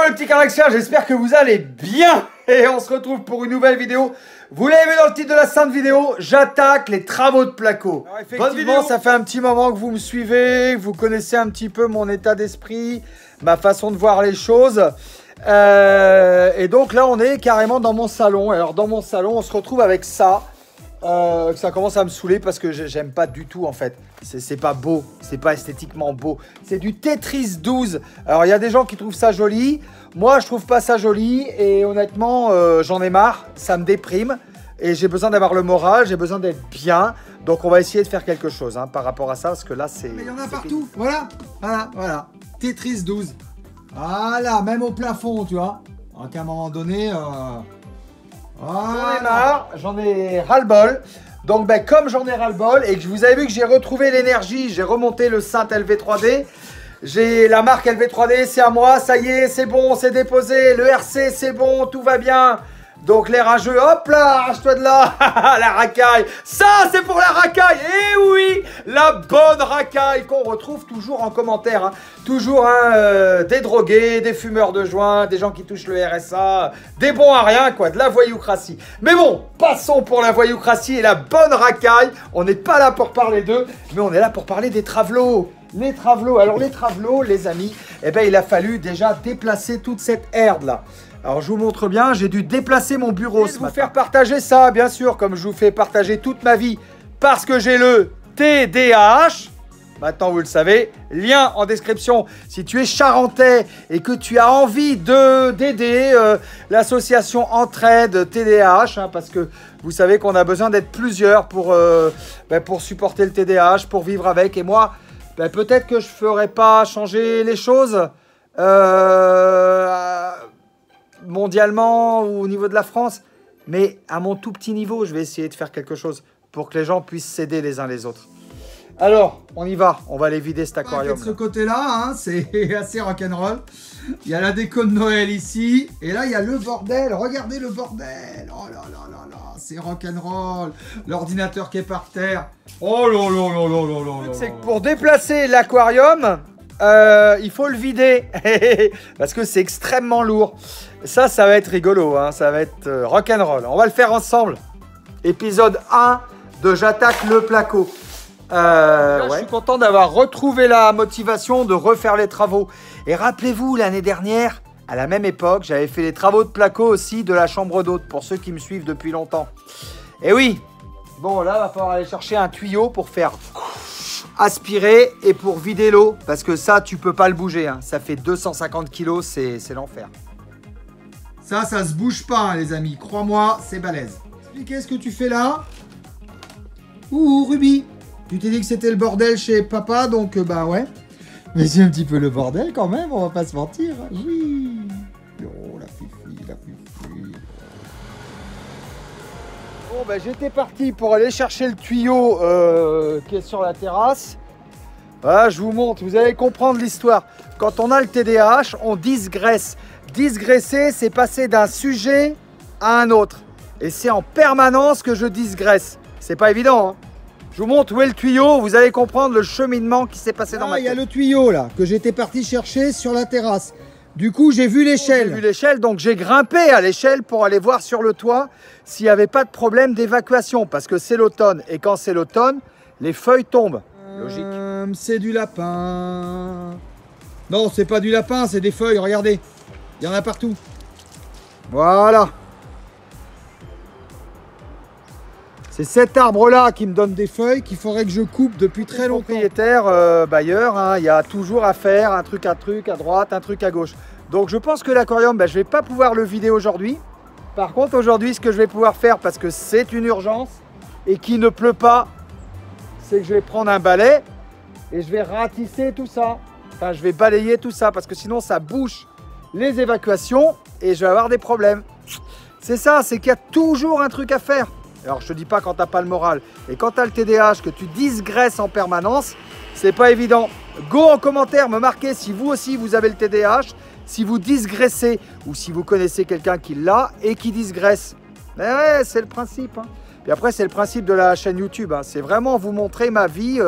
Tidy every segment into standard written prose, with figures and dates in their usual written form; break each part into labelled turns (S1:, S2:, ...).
S1: les petits Caraxiens, j'espère que vous allez bien. Et on se retrouve pour une nouvelle vidéo. Vous l'avez vu dans le titre de la sainte vidéo, j'attaque les travaux de placo. Effectivement, ça fait un petit moment que vous me suivez, que vous connaissez un petit peu mon état d'esprit, ma façon de voir les choses. Et donc là, on est carrément dans mon salon. Alors dans mon salon, on se retrouve avec ça. Ça commence à me saouler parce que j'aime pas du tout en fait. C'est pas beau, c'est pas esthétiquement beau. C'est du Tetris 12. Alors il y a des gens qui trouvent ça joli. Moi je trouve pas ça joli et honnêtement j'en ai marre. Ça me déprime et j'ai besoin d'avoir le moral, j'ai besoin d'être bien. Donc on va essayer de faire quelque chose hein, par rapport à ça parce que là c'est...
S2: Mais il y en a partout, voilà. Tetris 12. Voilà, même au plafond tu vois. Donc à un moment donné...
S1: J'en ai marre, j'en ai ras-le-bol. Donc comme j'en ai ras-le-bol et que vous avez vu que j'ai retrouvé l'énergie, j'ai remonté le Saint LV3D. J'ai la marque LV3D, c'est à moi, ça y est, c'est bon, c'est déposé. Le RC, c'est bon, tout va bien. Donc les rageux, hop là, arrache-toi de là. La racaille, ça c'est pour la racaille. Eh oui, la bonne racaille qu'on retrouve toujours en commentaire hein. Toujours hein, des drogués, des fumeurs de joints, des gens qui touchent le RSA, des bons à rien quoi, de la voyoucratie. Mais bon, passons pour la voyoucratie et la bonne racaille. On n'est pas là pour parler d'eux, mais on est là pour parler des travelots. Les travelots, alors les travelots les amis, eh ben il a fallu déjà déplacer toute cette herde là. Alors je vous montre bien, j'ai dû déplacer mon bureau ce matin. Vous faire partager ça, bien sûr, comme je vous fais partager toute ma vie, parce que j'ai le TDAH. Maintenant vous le savez, lien en description. Si tu es charentais et que tu as envie d'aider l'association Entraide TDAH, hein, parce que vous savez qu'on a besoin d'être plusieurs pour supporter le TDAH, pour vivre avec. Et moi, peut-être que je ne ferai pas changer les choses. Mondialement ou au niveau de la France, mais à mon tout petit niveau, je vais essayer de faire quelque chose pour que les gens puissent s'aider les uns les autres. Alors, on y va, on va aller vider cet aquarium.
S2: De ce côté-là, hein, c'est assez rock'n'roll. Il y a la déco de Noël ici, et là, il y a le bordel. Regardez le bordel. Oh là là là là, c'est rock'n'roll. L'ordinateur qui est par terre. Oh là là là là là là.
S1: C'est que pour déplacer l'aquarium, il faut le vider parce que c'est extrêmement lourd. Ça va être rigolo, hein. Ça va être rock'n'roll. On va le faire ensemble. Épisode 1 de J'attaque le placo. Je suis content d'avoir retrouvé la motivation de refaire les travaux. Et rappelez-vous, l'année dernière, à la même époque, j'avais fait les travaux de placo aussi de la chambre d'hôte, pour ceux qui me suivent depuis longtemps. Et oui, bon là, il va falloir aller chercher un tuyau pour faire aspirer et pour vider l'eau, parce que ça, tu peux pas le bouger. Hein. Ça fait 250 kilos, c'est l'enfer.
S2: Ça se bouge pas, hein, les amis. Crois-moi, c'est balèze. Expliquez ce que tu fais là. Ouh, Ruby. Tu t'es dit que c'était le bordel chez papa, donc bah ouais. Mais c'est un petit peu le bordel quand même, on va pas se mentir. Oui. Oh, la fifi, la fifi.
S1: Bon, j'étais parti pour aller chercher le tuyau qui est sur la terrasse. Voilà, je vous montre, vous allez comprendre l'histoire. Quand on a le TDAH, on disgraisse. Disgraisser, c'est passer d'un sujet à un autre. Et c'est en permanence que je disgraisse. C'est pas évident, hein. Je vous montre où est le tuyau, vous allez comprendre le cheminement qui s'est passé dans ma tête.
S2: Il y a le tuyau là, que j'étais parti chercher sur la terrasse. Du coup, j'ai vu l'échelle.
S1: J'ai vu l'échelle, donc j'ai grimpé à l'échelle pour aller voir sur le toit s'il n'y avait pas de problème d'évacuation. Parce que c'est l'automne, et quand c'est l'automne, les feuilles tombent. Logique.
S2: C'est du lapin. Non, c'est pas du lapin, c'est des feuilles, regardez. Il y en a partout. Voilà. C'est cet arbre-là qui me donne des feuilles qu'il faudrait que je coupe depuis très longtemps.
S1: Propriétaire, bailleur, hein, il y a toujours à faire un truc à droite, un truc à gauche. Donc je pense que l'aquarium, je ne vais pas pouvoir le vider aujourd'hui. Par contre, aujourd'hui, ce que je vais pouvoir faire, parce que c'est une urgence et qu'il ne pleut pas, c'est que je vais prendre un balai et je vais ratisser tout ça. Enfin, je vais balayer tout ça parce que sinon, ça bouche les évacuations et je vais avoir des problèmes. C'est ça, c'est qu'il y a toujours un truc à faire. Alors je te dis pas quand t'as pas le moral. Et quand t'as le TDAH, que tu disgraisses en permanence, c'est pas évident. Go en commentaire, me marquer si vous aussi vous avez le TDAH, si vous disgraissez ou si vous connaissez quelqu'un qui l'a et qui disgraisse. Mais ouais, c'est le principe. Hein. Puis après, c'est le principe de la chaîne YouTube, hein. C'est vraiment vous montrer ma vie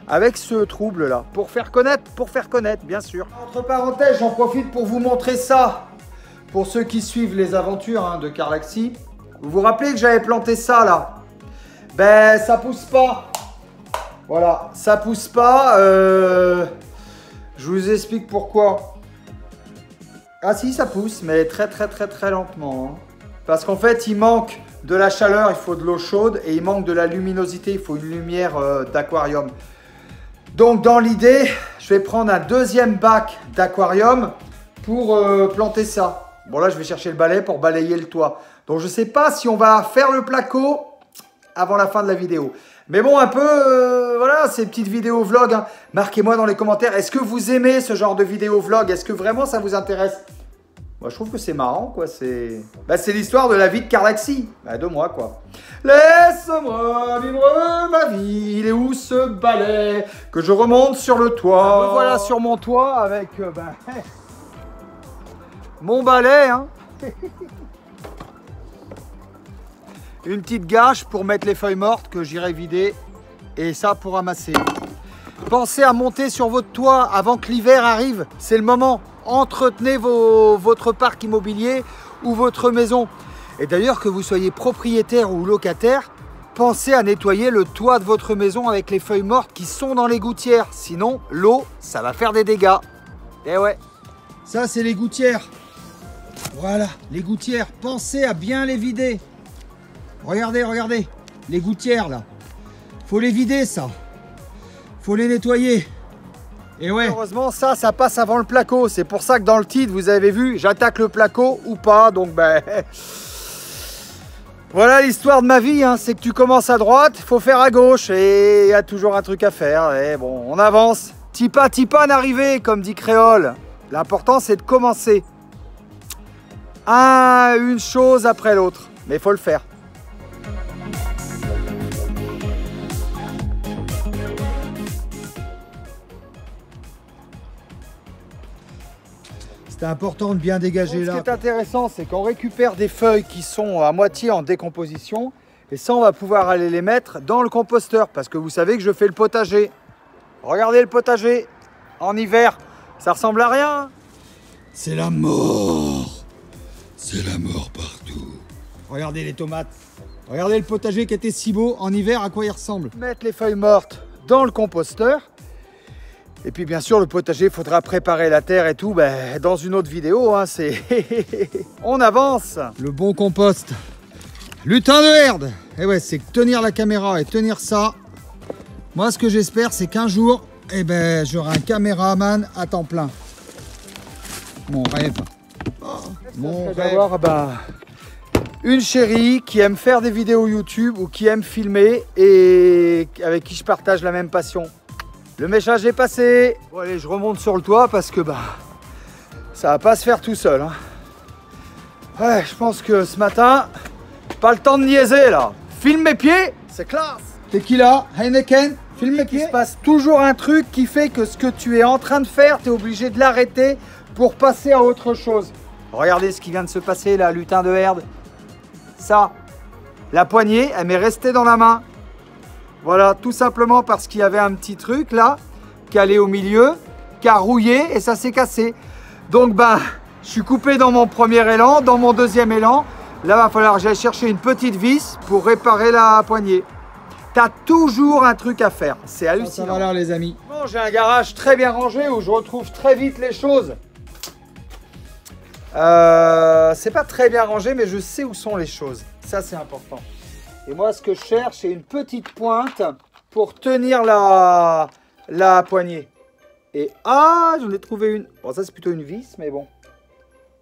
S1: avec ce trouble-là. Pour faire connaître, bien sûr. Entre parenthèses, j'en profite pour vous montrer ça. Pour ceux qui suivent les aventures hein, de Carlaxi. Vous vous rappelez que j'avais planté ça, là? Ben, ça pousse pas. Voilà, ça pousse pas. Je vous explique pourquoi. Ah si, ça pousse, mais très lentement. Hein. Parce qu'en fait, il manque de la chaleur, il faut de l'eau chaude. Et il manque de la luminosité, il faut une lumière d'aquarium. Donc dans l'idée, je vais prendre un deuxième bac d'aquarium pour planter ça. Bon là, je vais chercher le balai pour balayer le toit. Donc je ne sais pas si on va faire le placo avant la fin de la vidéo. Mais bon, un peu, voilà, ces petites vidéos vlog. Hein. Marquez-moi dans les commentaires, est-ce que vous aimez ce genre de vidéo vlog? Est-ce que vraiment ça vous intéresse? Moi, je trouve que c'est marrant, quoi. C'est l'histoire de la vie de Carlaxi. Bah, de moi, quoi. Laisse-moi vivre ma vie. Il est où ce balai que je remonte sur le toit? Me voilà sur mon toit avec mon balai, hein. Une petite gâche pour mettre les feuilles mortes que j'irai vider. Et ça pour ramasser. Pensez à monter sur votre toit avant que l'hiver arrive. C'est le moment. Entretenez votre parc immobilier ou votre maison. Et d'ailleurs, que vous soyez propriétaire ou locataire, pensez à nettoyer le toit de votre maison avec les feuilles mortes qui sont dans les gouttières. Sinon, l'eau, ça va faire des dégâts. Et ouais.
S2: Ça, c'est les gouttières. Voilà, les gouttières. Pensez à bien les vider. Regardez, regardez. Les gouttières, là. Faut les vider, ça. Faut les nettoyer. Et ouais.
S1: Heureusement, ça passe avant le placo. C'est pour ça que dans le titre, vous avez vu, j'attaque le placo ou pas. Donc, ben... Voilà l'histoire de ma vie. Hein. C'est que tu commences à droite, il faut faire à gauche. Et il y a toujours un truc à faire. Et bon, on avance. Tipa, tipa n'arriver, comme dit Créole. L'important, c'est de commencer. Une chose après l'autre. Mais il faut le faire.
S2: C'est important de bien dégager là.
S1: Ce qui est intéressant, c'est qu'on récupère des feuilles qui sont à moitié en décomposition. Et ça, on va pouvoir aller les mettre dans le composteur. Parce que vous savez que je fais le potager. Regardez le potager. En hiver, ça ressemble à rien.
S2: C'est la mort. C'est la mort partout. Regardez les tomates. Regardez le potager qui était si beau. En hiver, à quoi il ressemble?
S1: Mettre les feuilles mortes dans le composteur. Et puis bien sûr, le potager, il faudra préparer la terre et tout dans une autre vidéo. Hein, on avance.
S2: Le bon compost. Lutin de herde. Et ouais, c'est tenir la caméra et tenir ça. Moi, ce que j'espère, c'est qu'un jour, j'aurai un caméraman à temps plein. Mon rêve. Mon rêve.
S1: D'avoir une chérie qui aime faire des vidéos YouTube ou qui aime filmer et avec qui je partage la même passion. Le message est passé. Bon allez, je remonte sur le toit parce que ça va pas se faire tout seul. Hein. Ouais, je pense que ce matin, pas le temps de niaiser là. Filme mes pieds, c'est classe.
S2: Tequila, Heineken, filme mes pieds.
S1: Il se passe toujours un truc qui fait que ce que tu es en train de faire, tu es obligé de l'arrêter pour passer à autre chose. Regardez ce qui vient de se passer là, lutin de herde. Ça, la poignée, elle m'est restée dans la main. Voilà, tout simplement parce qu'il y avait un petit truc là, qui allait au milieu, qui a rouillé et ça s'est cassé. Donc je suis coupé dans mon premier élan, dans mon deuxième élan. Là, il va falloir que j'aille chercher une petite vis pour réparer la poignée. T'as toujours un truc à faire, c'est hallucinant.
S2: Ça va là les amis.
S1: Bon, j'ai un garage très bien rangé où je retrouve très vite les choses. C'est pas très bien rangé, mais je sais où sont les choses. Ça, c'est important. Et moi, ce que je cherche, c'est une petite pointe pour tenir la poignée. Et j'en ai trouvé une. Bon, ça, c'est plutôt une vis, mais bon.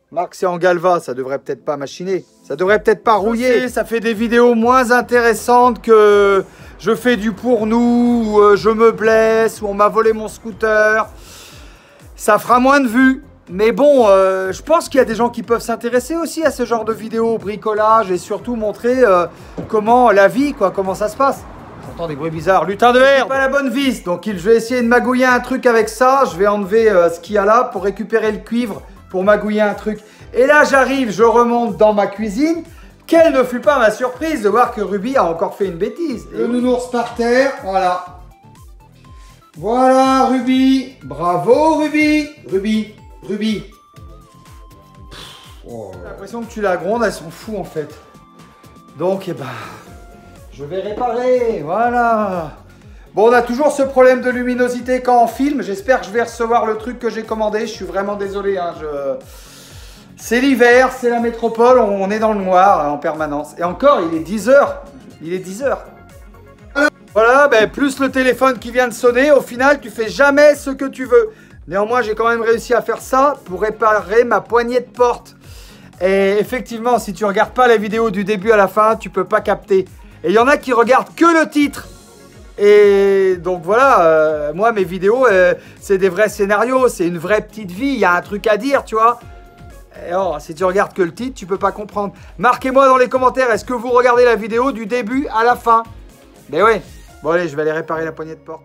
S1: Marc, c'est en galva, ça devrait peut-être pas machiner. Ça devrait peut-être pas rouiller. Ça fait des vidéos moins intéressantes que je fais du pour nous, ou je me blesse, ou on m'a volé mon scooter. Ça fera moins de vues. Mais bon, je pense qu'il y a des gens qui peuvent s'intéresser aussi à ce genre de vidéos, bricolage, et surtout montrer comment la vie, comment ça se passe. J'entends des bruits bizarres. Lutin de herde, pas la bonne vis. Donc je vais essayer de magouiller un truc avec ça. Je vais enlever ce qu'il y a là pour récupérer le cuivre, pour magouiller un truc. Et là, j'arrive, je remonte dans ma cuisine. Quelle ne fut pas ma surprise de voir que Ruby a encore fait une bêtise.
S2: Le nounours par terre, voilà. Voilà Ruby. Bravo Ruby. Ruby. Oh.
S1: J'ai l'impression que tu la grondes, elle s'en fout en fait. Donc, eh ben, je vais réparer, voilà. Bon, on a toujours ce problème de luminosité quand on filme. J'espère que je vais recevoir le truc que j'ai commandé. Je suis vraiment désolé, hein, C'est l'hiver, c'est la métropole, on est dans le noir hein, en permanence. Et encore, il est 10 h. Il est 10 h. Voilà, ben, plus le téléphone qui vient de sonner, au final, tu fais jamais ce que tu veux. Néanmoins, j'ai quand même réussi à faire ça pour réparer ma poignée de porte. Et effectivement, si tu regardes pas la vidéo du début à la fin, tu peux pas capter. Et il y en a qui regardent que le titre. Et donc voilà, moi mes vidéos, c'est des vrais scénarios, c'est une vraie petite vie, il y a un truc à dire, tu vois. Et alors, si tu regardes que le titre, tu peux pas comprendre. Marquez-moi dans les commentaires, est-ce que vous regardez la vidéo du début à la fin? Ben oui. Bon allez, je vais aller réparer la poignée de porte.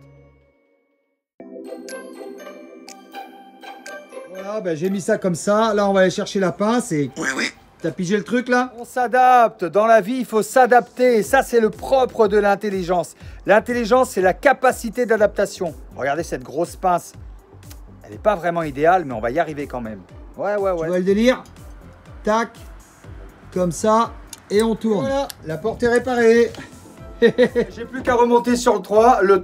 S2: Voilà, ben, j'ai mis ça comme ça. Là, on va aller chercher la pince et... Oui. T'as pigé le truc là?
S1: On s'adapte. Dans la vie, il faut s'adapter. Et ça, c'est le propre de l'intelligence. L'intelligence, c'est la capacité d'adaptation. Regardez cette grosse pince. Elle n'est pas vraiment idéale, mais on va y arriver quand même. Ouais.
S2: Tu vois le délire? Tac. Comme ça. Et on tourne. Voilà, la porte est réparée.
S1: J'ai plus qu'à remonter sur le toit. Le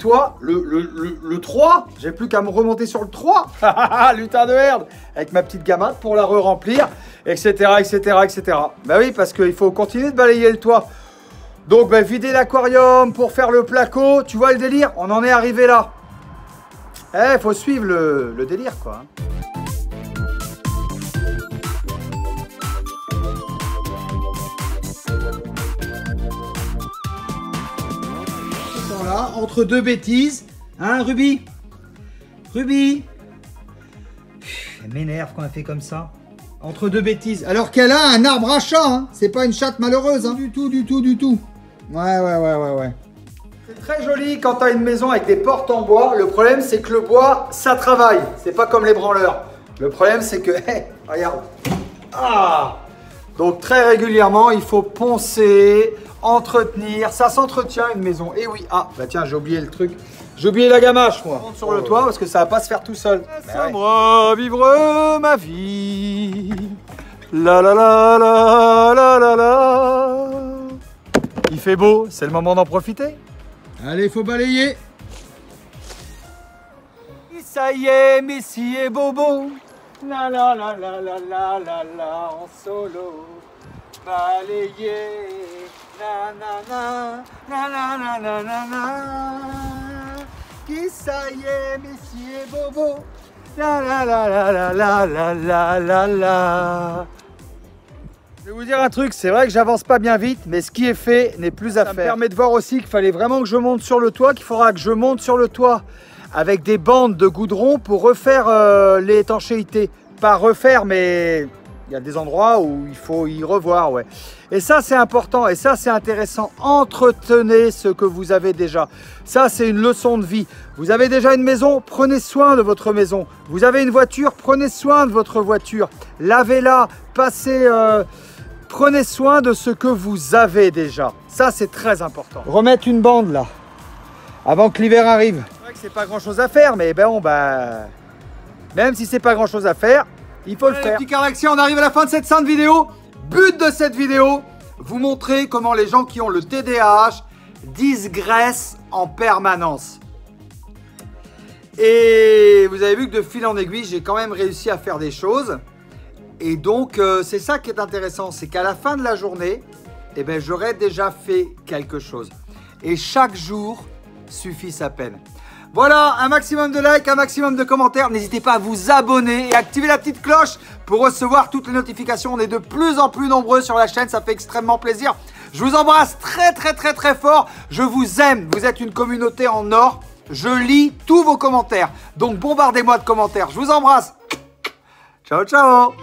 S1: 3. J'ai plus qu'à me remonter sur le 3. Lutin de merde. Avec ma petite gamin pour la re-remplir, etc. Bah oui, parce qu'il faut continuer de balayer le toit. Donc, bah, vider l'aquarium pour faire le placo. Tu vois le délire? On en est arrivé là. Eh, faut suivre le délire, quoi.
S2: Là, entre deux bêtises, hein Ruby? Elle m'énerve quand elle fait comme ça. Entre deux bêtises. Alors qu'elle a un arbre à chat, hein. C'est pas une chatte malheureuse, hein. Du tout. Ouais.
S1: C'est très joli quand tu as une maison avec des portes en bois. Le problème, c'est que le bois, ça travaille. C'est pas comme les branleurs. Le problème, c'est que, regarde. Ah! Donc très régulièrement, il faut poncer, entretenir. Ça s'entretient une maison. Et oui, bah tiens, j'ai oublié le truc. J'ai oublié la gamache, moi. Sur le toit parce que ça va pas se faire tout seul. Laisse-moi vivre ma vie. La. Il fait beau, c'est le moment d'en profiter.
S2: Allez, faut balayer.
S1: Ça y est, Messi et Bobo. La en solo. Balayer. Qui ça y est, Messi et Bobo. Je vais vous dire un truc, c'est vrai que j'avance pas bien vite, mais ce qui est fait n'est plus à faire. Ça me permet de voir aussi qu'il fallait vraiment que je monte sur le toit, qu'il faudra que je monte sur le toit avec des bandes de goudron pour refaire l'étanchéité. Pas refaire, mais il y a des endroits où il faut y revoir, ouais. Et ça, c'est important, et ça, c'est intéressant. Entretenez ce que vous avez déjà. Ça, c'est une leçon de vie. Vous avez déjà une maison, prenez soin de votre maison. Vous avez une voiture, prenez soin de votre voiture. Lavez-la, passez... Prenez soin de ce que vous avez déjà. Ça, c'est très important.
S2: Remettre une bande, là, avant que l'hiver arrive.
S1: C'est vrai que c'est pas grand-chose à faire, mais même si c'est pas grand-chose à faire, il faut le faire. Petit Caraxi, on arrive à la fin de cette sainte vidéo. But de cette vidéo, vous montrer comment les gens qui ont le TDAH digressent en permanence. Et vous avez vu que de fil en aiguille, j'ai quand même réussi à faire des choses. Et donc, c'est ça qui est intéressant, c'est qu'à la fin de la journée, j'aurai déjà fait quelque chose. Et chaque jour suffit sa peine. Voilà, un maximum de likes, un maximum de commentaires. N'hésitez pas à vous abonner et activer la petite cloche pour recevoir toutes les notifications. On est de plus en plus nombreux sur la chaîne, ça fait extrêmement plaisir. Je vous embrasse très fort. Je vous aime, vous êtes une communauté en or. Je lis tous vos commentaires. Donc bombardez-moi de commentaires. Je vous embrasse. Ciao.